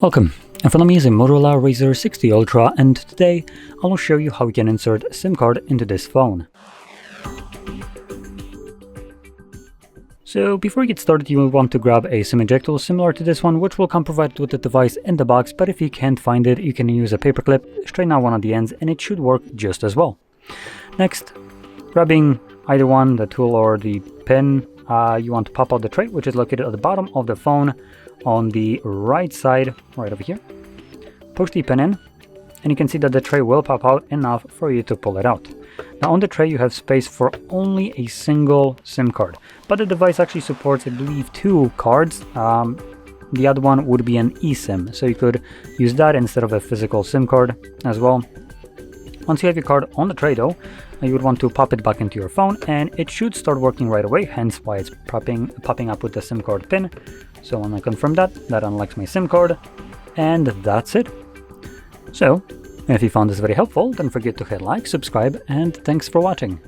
Welcome, in front of me is a Motorola Razr 60 Ultra, and today I will show you how we can insert a SIM card into this phone. So before you get started, you will want to grab a SIM eject tool similar to this one, which will come provided with the device in the box, but if you can't find it, you can use a paperclip, straighten out one of the ends, and it should work just as well. Next, grabbing either one, the tool or the pin, you want to pop out the tray, which is located at the bottom of the phone on the right side, right over here. Push the pin in, and you can see that the tray will pop out enough for you to pull it out. Now on the tray you have space for only a single SIM card, but the device actually supports, I believe, 2 cards. The other one would be an eSIM, so you could use that instead of a physical SIM card as well. Once you have your card on the tray though, you would want to pop it back into your phone, and it should start working right away, hence why it's popping up with the SIM card pin. So when I confirm that unlocks my SIM card, and that's it. So, if you found this very helpful, don't forget to hit like, subscribe, and thanks for watching.